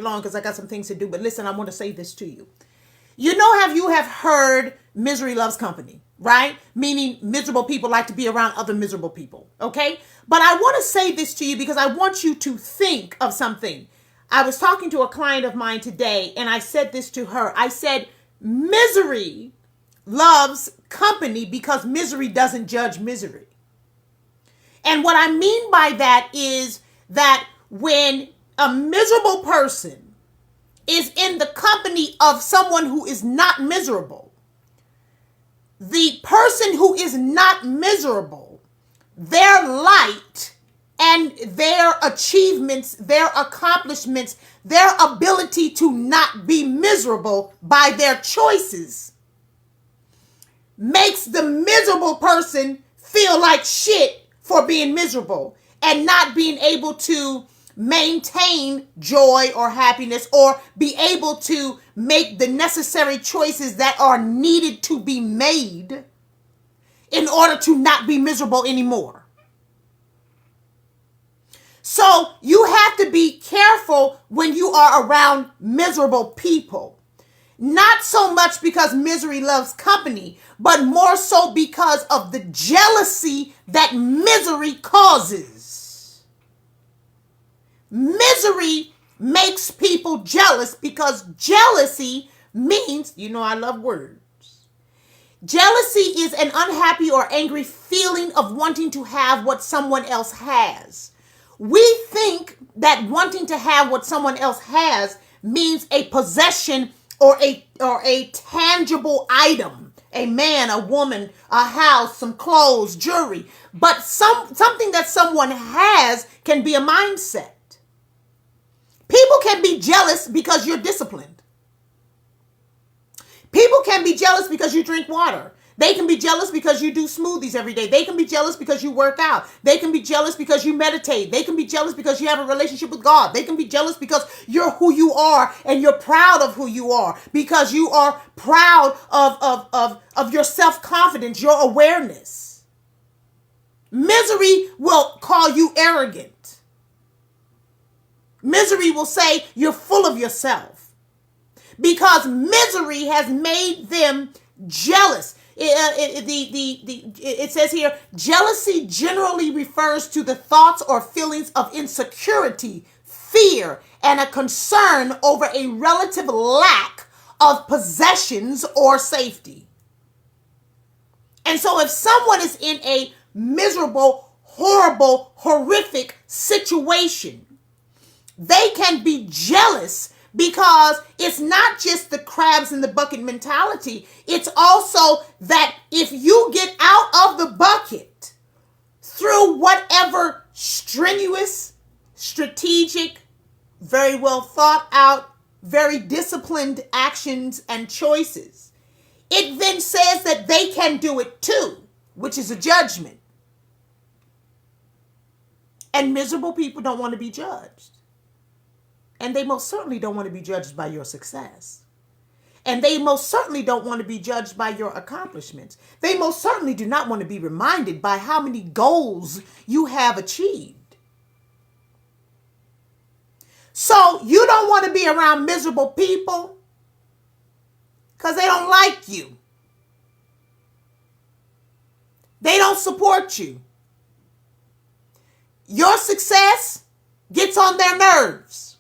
long because I got some things to do. But listen, I want to say this to you. You know, you have heard misery loves company, right? Meaning miserable people like to be around other miserable people, okay? But I want to say this to you because I want you to think of something. I was talking to a client of mine today, and I said this to her. I said, misery loves company because misery doesn't judge misery. And what I mean by that is that when a miserable person is in the company of someone who is not miserable, the person who is not miserable, their light and their achievements, their accomplishments, their ability to not be miserable by their choices makes the miserable person feel like shit for being miserable and not being able to maintain joy or happiness or be able to make the necessary choices that are needed to be made in order to not be miserable anymore. So you have to be careful when you are around miserable people. Not so much because misery loves company, but more so because of the jealousy that misery causes. Misery makes people jealous because jealousy means, you know, I love words. Jealousy is an unhappy or angry feeling of wanting to have what someone else has. We think that wanting to have what someone else has means a possession or a tangible item, a man, a woman, a house, some clothes, jewelry. But something that someone has can be a mindset. People can be jealous because you're disciplined. People can be jealous because you drink water. They can be jealous because you do smoothies every day. They can be jealous because you work out. They can be jealous because you meditate. They can be jealous because you have a relationship with God. They can be jealous because you're who you are and you're proud of who you are, because you are proud of your self-confidence, your awareness. Misery will call you arrogant. Misery will say you're full of yourself because misery has made them jealous. It says here, jealousy generally refers to the thoughts or feelings of insecurity, fear, and a concern over a relative lack of possessions or safety. And so if someone is in a miserable, horrible, horrific situation, they can be jealous because it's not just the crabs in the bucket mentality. It's also that if you get out of the bucket through whatever strenuous, strategic, very well thought out, very disciplined actions and choices, it then says that they can do it too, which is a judgment. And miserable people don't want to be judged. And they most certainly don't want to be judged by your success. And they most certainly don't want to be judged by your accomplishments. They most certainly do not want to be reminded by how many goals you have achieved. So you don't want to be around miserable people because they don't like you. They don't support you. Your success gets on their nerves.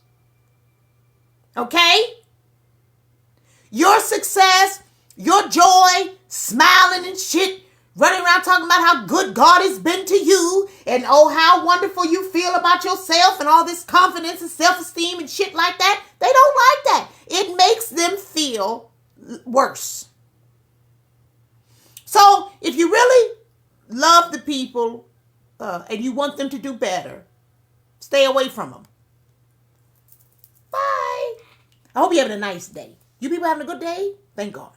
Okay? Your success, your joy, smiling and shit, running around talking about how good God has been to you and oh, how wonderful you feel about yourself and all this confidence and self-esteem and shit like that. They don't like that. It makes them feel worse. So if you really love the people and you want them to do better, stay away from them. Bye. I hope you're having a nice day. You people having a good day? Thank God.